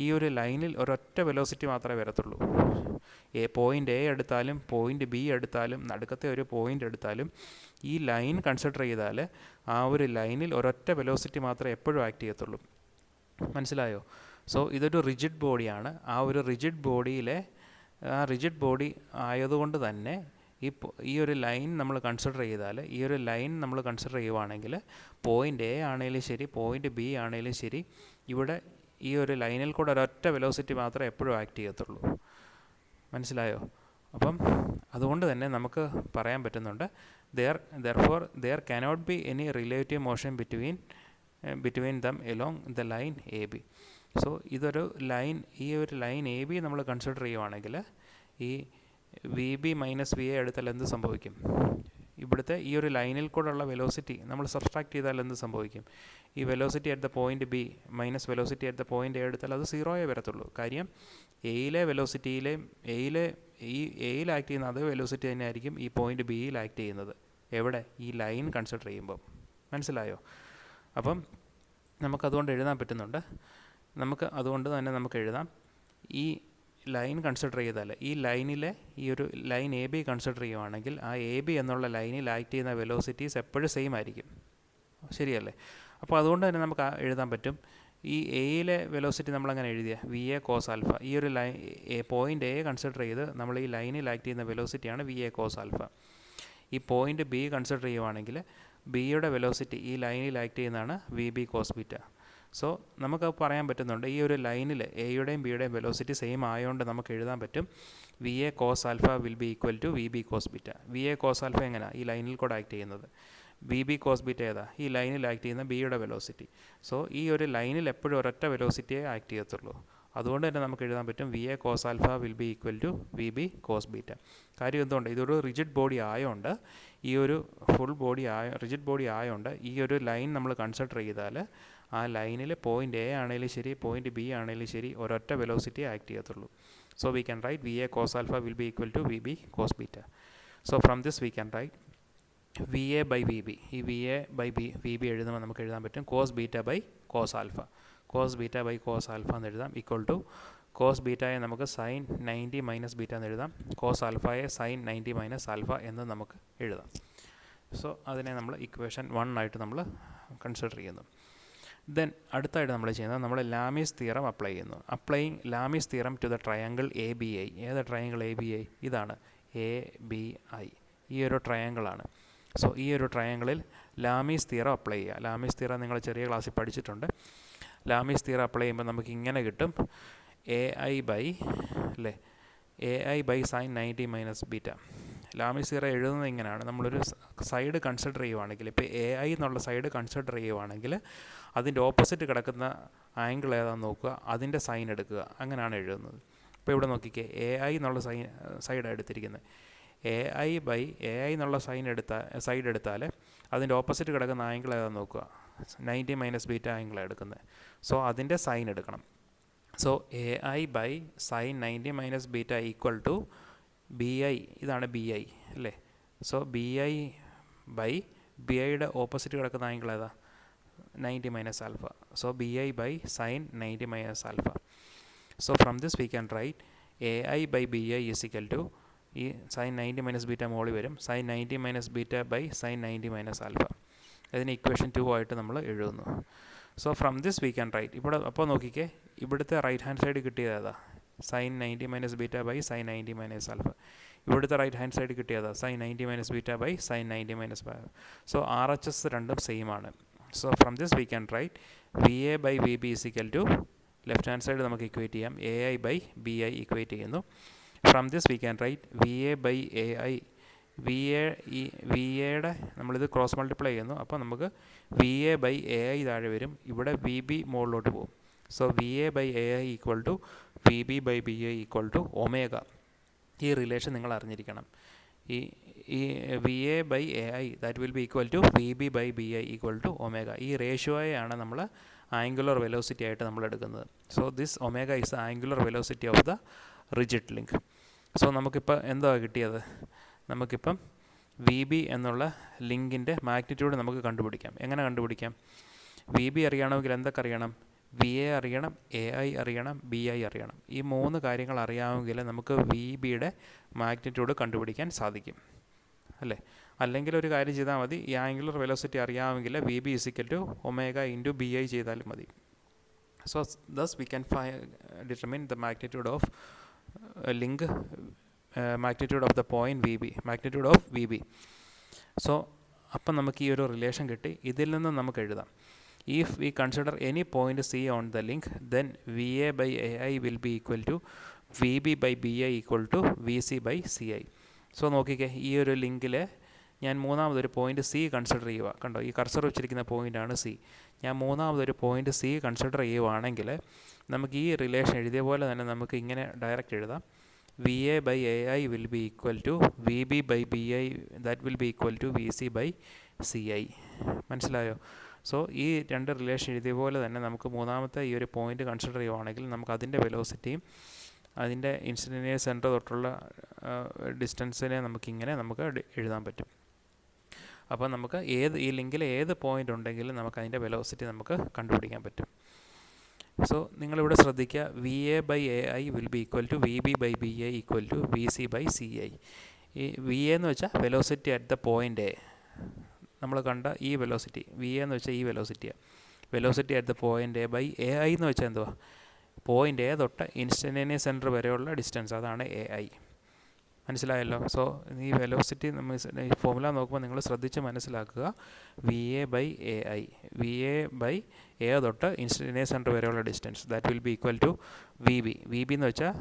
ഈ ഒരു ലൈനിൽ ഒരൊറ്റ വെലോസിറ്റി മാത്രമേ വരത്തുള്ളൂ. പോയിൻ്റ് എ എടുത്താലും പോയിൻ്റ് ബി എടുത്താലും നടുക്കത്തെ ഒരു പോയിൻ്റ് എടുത്താലും ഈ ലൈൻ കൺസിഡർ ചെയ്താൽ ആ ഒരു ലൈനിൽ ഒരൊറ്റ വെലോസിറ്റി മാത്രമേ എപ്പോഴും ആക്ട് ചെയ്യത്തുള്ളൂ. മനസ്സിലായോ? സോ ഇതൊരു റിജിഡ് ബോഡിയാണ്. ആ ഒരു റിജിഡ് ബോഡിയിലെ റിജിഡ് ബോഡി ആയതുകൊണ്ട് തന്നെ ഈ ഒരു ലൈൻ നമ്മൾ കൺസിഡർ ചെയ്താൽ, ഈ ഒരു ലൈൻ നമ്മൾ കൺസിഡർ ചെയ്യുവാണെങ്കിൽ പോയിൻ്റ് എ ആണെങ്കിലും ശരി പോയിൻ്റ് ബി ആണെങ്കിലും ശരി, ഇവിടെ ഈ ഒരു ലൈനിൽ കൂടെ ഒരൊറ്റ വെലോസിറ്റി മാത്രമേ എപ്പോഴും ആക്ട് ചെയ്യത്തുള്ളൂ. മനസ്സിലായോ? അപ്പം അതുകൊണ്ട് തന്നെ നമുക്ക് പറയാൻ പറ്റുന്നുണ്ട് therefore there cannot be any relative motion between them along the line AB. So ഇതൊരു ലൈൻ, ഈ ഒരു ലൈൻ എ ബി നമ്മൾ കൺസിഡർ ചെയ്യുവാണെങ്കിൽ ഈ V B minus V A എടുത്താൽ എന്ത് സംഭവിക്കും? ഇവിടുത്തെ ഈ ഒരു ലൈനിൽ കൂടെയുള്ള വെലോസിറ്റി നമ്മൾ സബ്സ്ട്രാക്ട് ചെയ്താൽ എന്ത് സംഭവിക്കും? ഈ velocity at the point B minus velocity at the point A എടുത്താൽ അത് സീറോയേ വരത്തുള്ളൂ. കാര്യം എയിലെ വെലോസിറ്റിയിലെയും എയിൽ ആക്ട് ചെയ്യുന്ന അതേ വെലോസിറ്റി തന്നെ ആയിരിക്കും ഈ പോയിൻ്റ് ബിയിൽ ആക്ട് ചെയ്യുന്നത്. എവിടെ? ഈ ലൈൻ കൺസിഡർ ചെയ്യുമ്പോൾ. മനസ്സിലായോ? അപ്പം നമുക്കതുകൊണ്ട് എഴുതാൻ പറ്റുന്നുണ്ട്. അതുകൊണ്ട് തന്നെ നമുക്ക് എഴുതാം, ഈ ലൈൻ കൺസിഡർ ചെയ്താൽ ഈ ലൈനിലെ ഈ ഒരു ലൈൻ എ ബി കൺസിഡർ ചെയ്യുവാണെങ്കിൽ ആ എ ബി എന്നുള്ള ലൈനിൽ ആക്ട് ചെയ്യുന്ന വെലോസിറ്റീസ് എപ്പോഴും സെയിം ആയിരിക്കും. ശരിയല്ലേ? അപ്പോൾ അതുകൊണ്ട് തന്നെ നമുക്ക് എഴുതാൻ പറ്റും, ഈ എയിലെ വെലോസിറ്റി നമ്മളങ്ങനെ എഴുതിയ വി എ കോസ് ആൽഫ. ഈ ഒരു പോയിൻ്റ് എ കൺസിഡർ ചെയ്ത് നമ്മൾ ഈ ലൈനിൽ ആക്ട് ചെയ്യുന്ന വെലോസിറ്റിയാണ് വി എ കോസ് ആൽഫ. ഈ പോയിൻ്റ് ബി കൺസിഡർ ചെയ്യുവാണെങ്കിൽ ബിയുടെ വെലോസിറ്റി ഈ ലൈനിൽ ആക്ട് ചെയ്യുന്നതാണ് V B cos beta. So നമുക്ക് പറയാൻ പറ്റുന്നുണ്ട്, ഈ ഒരു ലൈനിൽ എയുടെയും ബിയുടെയും വെലോസിറ്റി സെയിം ആയതുകൊണ്ട് നമുക്ക് എഴുതാൻ പറ്റും V A cos alpha will be equal to V B cos beta. V A cos alpha എങ്ങനെയാണ്? ഈ ലൈനിൽ കൂടെ ആക്ട് ചെയ്യുന്നത്. വി ബി കോസ് ബീറ്റ ഏതാ? ഈ ലൈനിൽ ആക്ട് ചെയ്യുന്ന ബിയുടെ വെലോസിറ്റി. സോ ഈ ഒരു ലൈനിൽ എപ്പോഴും ഒരൊറ്റ വെലോസിറ്റിയെ ആക്ട് ചെയ്യത്തുള്ളൂ. അതുകൊണ്ട് തന്നെ നമുക്ക് എഴുതാൻ പറ്റും V A cos alpha will be equal to V B cos beta. കാര്യം എന്തുകൊണ്ട്? ഇതൊരു റിജിഡ് ബോഡി ആയതുകൊണ്ട്, ഈ ഒരു റിജിഡ് ബോഡി ആയതുകൊണ്ട് ഈ ഒരു ലൈൻ നമ്മൾ കൺസിഡർ ചെയ്താൽ ആ ലൈനിൽ പോയിൻ്റ് എ ആണെങ്കിലും ശരി പോയിൻ്റ് ബി ആണെങ്കിലും ശരി ഒരൊറ്റ വെലോസിറ്റി ആക്ട് ചെയ്യത്തുള്ളൂ. So we can write V A cos alpha will be equal to V B cos beta. So from this we can write V A by V B. ഈ V A by V B എഴുതുമ്പോൾ നമുക്ക് എഴുതാൻ പറ്റും cos beta by cos alpha. Cos beta by cos alpha എന്ന് എഴുതാം, ഈക്വൽ ടു കോസ് ബീറ്റയെ നമുക്ക് സൈൻ 90 മൈനസ് ബീറ്റ എന്ന് എഴുതാം, കോസ് ആൽഫയെ സൈൻ 90 മൈനസ് ആൽഫ എന്ന് നമുക്ക് എഴുതാം. സോ അതിനെ നമ്മൾ ഇക്വേഷൻ 1 ആയിട്ട് നമ്മൾ കൺസിഡർ ചെയ്യുന്നു. ദെൻ അടുത്തായിട്ട് നമ്മൾ ചെയ്യുന്നത് നമ്മൾ ലാമീസ് തിയറം അപ്ലൈ ചെയ്യുന്നു. Applying Lami's theorem to the triangle A B I. ഏത് ട്രയാങ്കിൾ എ ബി ഐ? ഇതാണ് എ ബി ഐ. ഈ ഒരു ട്രയാങ്കിളാണ്. സോ ഈ ഒരു ട്രയാങ്കിളിൽ ലാമീസ് തിയറം അപ്ലൈ ചെയ്യുക. ലാമീസ് തിയറം നിങ്ങൾ ചെറിയ ക്ലാസ്സിൽ പഠിച്ചിട്ടുണ്ട്. ലാമീസ് തിയറം അപ്ലൈ ചെയ്യുമ്പോൾ നമുക്ക് ഇങ്ങനെ കിട്ടും, A I by sine 90 minus beta. Lami's theorem എഴുതുന്നത് ഇങ്ങനെയാണ്. നമ്മളൊരു സൈഡ് കൺസിഡർ ചെയ്യുവാണെങ്കിൽ, ഇപ്പോൾ എ ഐ എന്നുള്ള സൈഡ് കൺസിഡർ ചെയ്യുവാണെങ്കിൽ അതിൻ്റെ ഓപ്പോസിറ്റ് കിടക്കുന്ന ആംഗിൾ ഏതാണെന്ന് നോക്കുക, അതിൻ്റെ സൈൻ എടുക്കുക. അങ്ങനെയാണ് എഴുതുന്നത്. ഇപ്പോൾ ഇവിടെ നോക്കിക്കേ, എ ഐ എന്നുള്ള സൈഡാണ് എടുത്തിരിക്കുന്നത്. എ ഐ എന്നുള്ള സൈഡ് എടുത്താൽ അതിൻ്റെ ഓപ്പോസിറ്റ് കിടക്കുന്ന ആംഗിൾ ഏതാണെന്ന് നോക്കുക, 90 മൈനസ് ബീറ്റ ആംഗിളാണ് എടുക്കുന്നത്. സോ അതിൻ്റെ സൈൻ എടുക്കണം. So A I by sine 90 minus beta equal to B I. ഇതാണ് ബി ഐ അല്ലേ? So B I by B ഐയുടെ ഓപ്പോസിറ്റ് കിടക്കുന്ന ആംഗിൾ ഏതാ? 90 minus alpha. So B I by sine 90 minus alpha. So from this we can write A I by B I is equal to ഈ സൈൻ 90 മൈനസ് ബീറ്റ മോളി വരും, sine 90 minus beta by sine 90 minus alpha. അതിന് ഇക്വേഷൻ 2 ആയിട്ട് നമ്മൾ എഴുതുന്നു. So from this we can write, ഇവിടെ അപ്പോൾ നോക്കിക്കേ, ഇവിടുത്തെ റൈറ്റ് ഹാൻഡ് സൈഡ് കിട്ടിയത് ഏതാ? Sine 90 minus beta by sine 90 minus alpha. ഇവിടുത്തെ റൈറ്റ് ഹാൻഡ് സൈഡ് കിട്ടിയതാ? Sine 90 minus beta by sine 90 minus alpha. So R H S രണ്ടും സെയിം ആണ്. So from this we can write V A by V B is equal to, left hand side നമുക്ക് ഇക്വേറ്റ് ചെയ്യാം, A I by B I equate ചെയ്യുന്നു. From this we can write V A by A I. V എയുടെ നമ്മളിത് ക്രോസ് മൾട്ടിപ്ലൈ ചെയ്യുന്നു. അപ്പോൾ നമുക്ക് V A by A I താഴെ വരും, ഇവിടെ വി ബി മുകളിലോട്ട് പോകും. So V A by A I equal to V B by B I equal to omega. ഈ റിലേഷൻ നിങ്ങൾ അറിഞ്ഞിരിക്കണം. ഈ V A by A I that will be equal to V B by B I equal to omega. ഈ റേഷ്യോയാണ് നമ്മൾ ആംഗുലർ വെലോസിറ്റി ആയിട്ട് നമ്മൾ എടുക്കുന്നത്. So this omega is the angular velocity of the rigid link. So നമുക്കിപ്പോൾ എന്താ കിട്ടിയത്? നമുക്കിപ്പം വി ബി എന്നുള്ള ലിങ്കിൻ്റെ മാഗ്നിറ്റ്യൂഡ് നമുക്ക് കണ്ടുപിടിക്കാം. എങ്ങനെ കണ്ടുപിടിക്കാം? വി ബി അറിയണമെങ്കിൽ എന്തൊക്കെ അറിയണം? വി എ അറിയണം, എ ഐ അറിയണം, ബി ഐ അറിയണം. ഈ 3 കാര്യങ്ങൾ അറിയാമെങ്കിൽ നമുക്ക് വി ബിയുടെ മാഗ്നിറ്റ്യൂഡ് കണ്ടുപിടിക്കാൻ സാധിക്കും അല്ലേ? അല്ലെങ്കിൽ ഒരു കാര്യം ചെയ്താൽ മതി, ഈ ആംഗുലർ വെലോസിറ്റി അറിയാമെങ്കിൽ V B is equal to omega into B I ചെയ്താലും മതി. So thus we can determine the magnitude of link magnitude of the point VB, magnitude of VB. സോ അപ്പം നമുക്ക് ഈ ഒരു റിലേഷൻ കിട്ടി. ഇതിൽ നിന്ന് നമുക്ക് എഴുതാം, if we consider any point C on the link then VA/AI will be equal to VB/BI equal to VC/CI. So നോക്കിക്കേ, ഈ ഒരു ലിങ്കിൽ ഞാൻ മൂന്നാമതൊരു പോയിൻറ്റ് സി കൺസിഡർ ചെയ്യുക. കണ്ടോ, ഈ കർസർ വെച്ചിരിക്കുന്ന പോയിൻ്റാണ് സി. ഞാൻ മൂന്നാമതൊരു പോയിൻറ്റ് സി കൺസിഡർ ചെയ്യുവാണെങ്കിൽ നമുക്ക് ഈ റിലേഷൻ എഴുതിയ പോലെ തന്നെ നമുക്ക് ഇങ്ങനെ ഡയറക്റ്റ് എഴുതാം, VA/AI will be equal to VB/BI, that will be equal to VC/CI. മനസ്സിലായോ? സോ ഈ രണ്ട് റിലേഷൻ എഴുതിയ പോലെ തന്നെ നമുക്ക് മൂന്നാമത്തെ ഈ ഒരു പോയിൻ്റ് കൺസിഡർ ചെയ്യുവാണെങ്കിൽ നമുക്ക് അതിൻ്റെ വെലോസിറ്റിയും അതിൻ്റെ ഇൻസ്റ്റൻറ്റേനിയസ് സെൻറ്റർ തൊട്ടുള്ള ഡിസ്റ്റൻസിനെ നമുക്കിങ്ങനെ നമുക്ക് എഴുതാൻ പറ്റും. അപ്പോൾ നമുക്ക് ഈ ലിങ്കിൽ ഏത് പോയിൻ്റ് ഉണ്ടെങ്കിലും നമുക്ക് അതിൻ്റെ വെലോസിറ്റി നമുക്ക് കണ്ടുപിടിക്കാൻ പറ്റും. സോ നിങ്ങളിവിടെ ശ്രദ്ധിക്കുക, VA/AI will be equal to VB/BI equal to VC/CI. ഈ VA എന്ന് വെച്ചാൽ velocity at the point A. നമ്മൾ കണ്ട ഈ വെലോസിറ്റി VA എന്ന് വെച്ചാൽ ഈ വെലോസിറ്റിയാണ്. Velocity at the point A/AI എന്ന് വെച്ചാൽ എന്തുവാ? പോയിൻ്റ് എ തൊട്ട് ഇൻസ്റ്റൻറ്റേനിയസ് സെൻറ്റർ വരെയുള്ള ഡിസ്റ്റൻസ്, അതാണ് AI. മനസ്സിലായല്ലോ? സോ ഈ വെലോസിറ്റി നമ്മൾ ഈ ഫോർമുല നോക്കുമ്പോൾ നിങ്ങൾ ശ്രദ്ധിച്ച് മനസ്സിലാക്കുക, VA/AI, VA/A തൊട്ട് ഇൻസ്റ്റൻറ്റേനിയസ് സെൻറ്റർ വരെയുള്ള distance, that will be equal to VB എന്ന് വെച്ചാൽ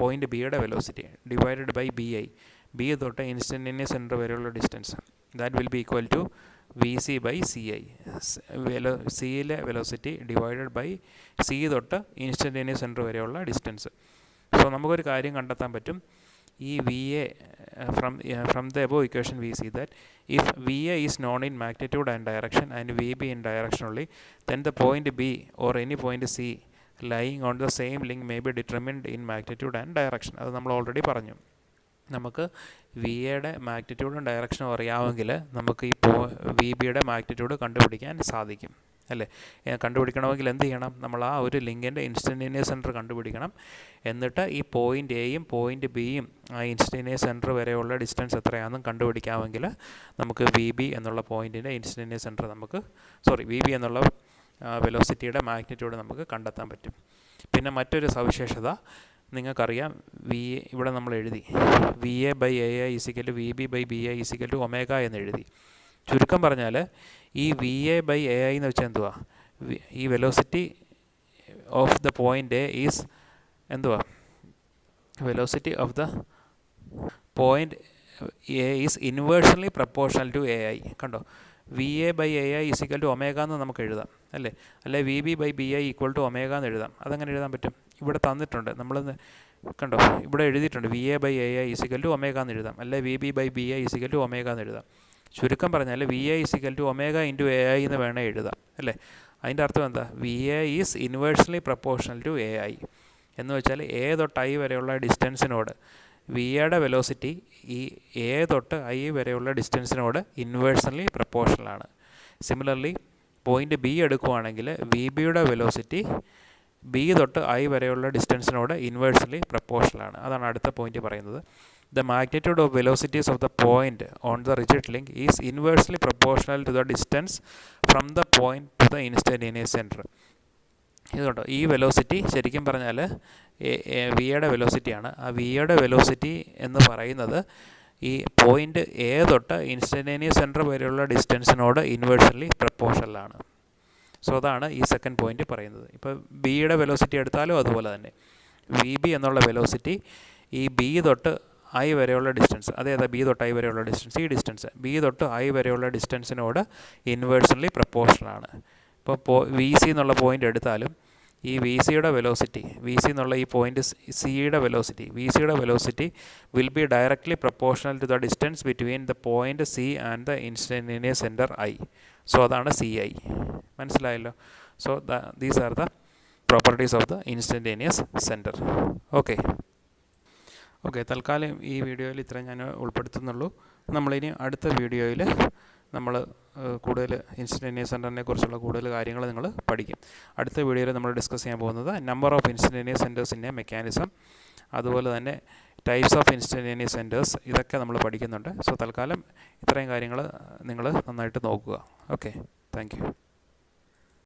പോയിൻ്റ് ബിയുടെ velocity divided by BI, B തൊട്ട് ഇൻസ്റ്റൻറ്റേനിയസ് സെൻറ്റർ വരെയുള്ള distance, that will be equal to VC/CI. സിയിലെ വെലോസിറ്റി ഡിവൈഡഡ് ബൈ സി തൊട്ട് ഇൻസ്റ്റൻറ്റേനിയസ് സെൻറ്റർ വരെയുള്ള ഡിസ്റ്റൻസ്. സോ നമുക്കൊരു കാര്യം കണ്ടെത്താൻ പറ്റും, ഈ VA from the above equation we see that if VA is known in magnitude and direction and VB in direction only, then the point B or any point C lying on the same link may be determined in magnitude and direction. അത് നമ്മൾ ഓൾറെഡി പറഞ്ഞു. നമുക്ക് VAയുടെ മാഗ്നിറ്റ്യൂഡും ഡയറക്ഷനും അറിയാമെങ്കിൽ നമുക്ക് ഈ VBയുടെ മാഗ്നിറ്റ്യൂഡ് കണ്ടുപിടിക്കാൻ സാധിക്കും, അല്ലേ? കണ്ടുപിടിക്കണമെങ്കിൽ എന്ത് ചെയ്യണം? നമ്മൾ ആ ഒരു ലിങ്കിൻ്റെ ഇൻസ്റ്റൻറ്റേനിയസ് സെൻറ്റർ കണ്ടുപിടിക്കണം. എന്നിട്ട് ഈ പോയിൻ്റ് എയും പോയിൻ്റ് ബിയും ആ ഇൻസ്റ്റൻറ്റേനിയസ് സെൻറ്റർ വരെയുള്ള ഡിസ്റ്റൻസ് എത്രയാണെന്നും കണ്ടുപിടിക്കാമെങ്കിൽ നമുക്ക് VB എന്നുള്ള പോയിൻറ്റിൻ്റെ ഇൻസ്റ്റൻറ്റേനിയസ് സെൻറ്റർ VB എന്നുള്ള വെലോസിറ്റിയുടെ മാഗ്നിറ്റ്യൂഡ് നമുക്ക് കണ്ടെത്താൻ പറ്റും. പിന്നെ മറ്റൊരു സവിശേഷത നിങ്ങൾക്കറിയാം, ഇവിടെ നമ്മൾ എഴുതി VA/AI is equal VB/BI is equal to omega എന്ന് എഴുതി. ചുരുക്കം പറഞ്ഞാൽ ഈ VA/AI എന്ന് വെച്ചാൽ എന്തുവാ? ഈ velocity of the point A is എന്തുവാ? Velocity of the point A is inversely proportional to AI. കണ്ടോ, VA/AI ഈസിക്കൽ ടു ഒമേഗ എന്ന് നമുക്ക് എഴുതാം, അല്ലേ? അല്ലെ VB/BI ഈക്വൽ ടു ഒമേഗ എന്ന് എഴുതാം. അതെങ്ങനെ എഴുതാൻ പറ്റും? ഇവിടെ തന്നിട്ടുണ്ട്, നമ്മൾ കണ്ടോ ഇവിടെ എഴുതിയിട്ടുണ്ട്, VA/AI ഈസിക്കൽ ടു ഒമേഗ എന്ന് എഴുതാം, അല്ലെ VB/BI ഈസിക്കൽ ടു ഒമേഗ എന്ന് എഴുതാം. ചുരുക്കം പറഞ്ഞാൽ VA is equal to omega into AI എന്ന് വേണേൽ എഴുതാം, അല്ലേ? അതിൻ്റെ അർത്ഥം എന്താ? VA is inversely proportional to AI എന്ന് വെച്ചാൽ A തൊട്ട് I വരെയുള്ള ഡിസ്റ്റൻസിനോട് VAയുടെ വെലോസിറ്റി ഈ A തൊട്ട് I വരെയുള്ള ഡിസ്റ്റൻസിനോട് ഇൻവേഴ്സ്ലി പ്രപ്പോർഷണലാണ്. സിമിലർലി പോയിൻ്റ് B എടുക്കുവാണെങ്കിൽ VBയുടെ വെലോസിറ്റി B തൊട്ട് I വരെയുള്ള ഡിസ്റ്റൻസിനോട് ഇൻവേഴ്സ്ലി പ്രപ്പോർഷണലാണ്. അതാണ് അടുത്ത പോയിൻ്റ് പറയുന്നത്. The magnitude of velocities of the point on the rigid link is inversely proportional to the distance from the point to the instantaneous center. ഇതുകൊണ്ടോ ഈ വെലോസിറ്റി ശരിക്കും പറഞ്ഞാൽ വിയുടെ വെലോസിറ്റിയാണ്. ആ വിയുടെ വെലോസിറ്റി എന്ന് പറയുന്നത് ഈ പോയിൻ്റ് എ തൊട്ട് ഇൻസ്റ്റൻറ്റേനിയസ് സെൻറ്റർ വരെയുള്ള ഡിസ്റ്റൻസിനോട് ഇൻവേഴ്സ്ലി പ്രപ്പോർഷണലാണ്. സോ അതാണ് ഈ സെക്കൻഡ് പോയിൻ്റ് പറയുന്നത്. ഇപ്പോൾ ബിയുടെ വെലോസിറ്റി എടുത്താലും അതുപോലെ തന്നെ VB എന്നുള്ള വെലോസിറ്റി ഈ B തൊട്ട് I വരെയുള്ള ഡിസ്റ്റൻസ്, അതേതാ B തൊട്ട് I വരെയുള്ള ഡിസ്റ്റൻസ്, ഈ ഡിസ്റ്റൻസ് B തൊട്ട് I വരെയുള്ള ഡിസ്റ്റൻസിനോട് ഇൻവേഴ്സ്ലി പ്രപ്പോർഷണലാണ്. ഇപ്പോൾ VC എന്നുള്ള പോയിൻ്റ് എടുത്താലും ഈ VCയുടെ വെലോസിറ്റി, VC എന്നുള്ള ഈ പോയിൻ്റ് സിയുടെ velocity will be directly proportional to the distance between the point C and the instantaneous centre I. So അതാണ് CI. മനസ്സിലായല്ലോ? So these are the properties of the instantaneous centre. Okay, തൽക്കാലം ഈ വീഡിയോയിൽ ഇത്ര ഞാൻ ഉൾപ്പെടുത്തുന്നുള്ളൂ. നമ്മളിനി അടുത്ത വീഡിയോയിൽ നമ്മൾ കൂടുതൽ ഇൻസ്റ്റൻറ്റേനിയസ് സെൻറ്ററിനെ കുറിച്ചുള്ള കൂടുതൽ കാര്യങ്ങൾ നിങ്ങൾ പഠിക്കും. അടുത്ത വീഡിയോയിൽ നമ്മൾ ഡിസ്കസ് ചെയ്യാൻ പോകുന്നത് നമ്പർ ഓഫ് ഇൻസ്റ്റൻറ്റേനിയസ് സെൻറ്റേഴ്സിൻ്റെ മെക്കാനിസം, അതുപോലെ തന്നെ ടൈപ്സ് ഓഫ് ഇൻസ്റ്റൻറ്റേനിയസ് സെൻറ്റേഴ്സ്, ഇതൊക്കെ നമ്മൾ പഠിക്കുന്നുണ്ട്. സോ തൽക്കാലം ഇത്രയും കാര്യങ്ങൾ നിങ്ങൾ നന്നായിട്ട് നോക്കുക. Okay, thank you.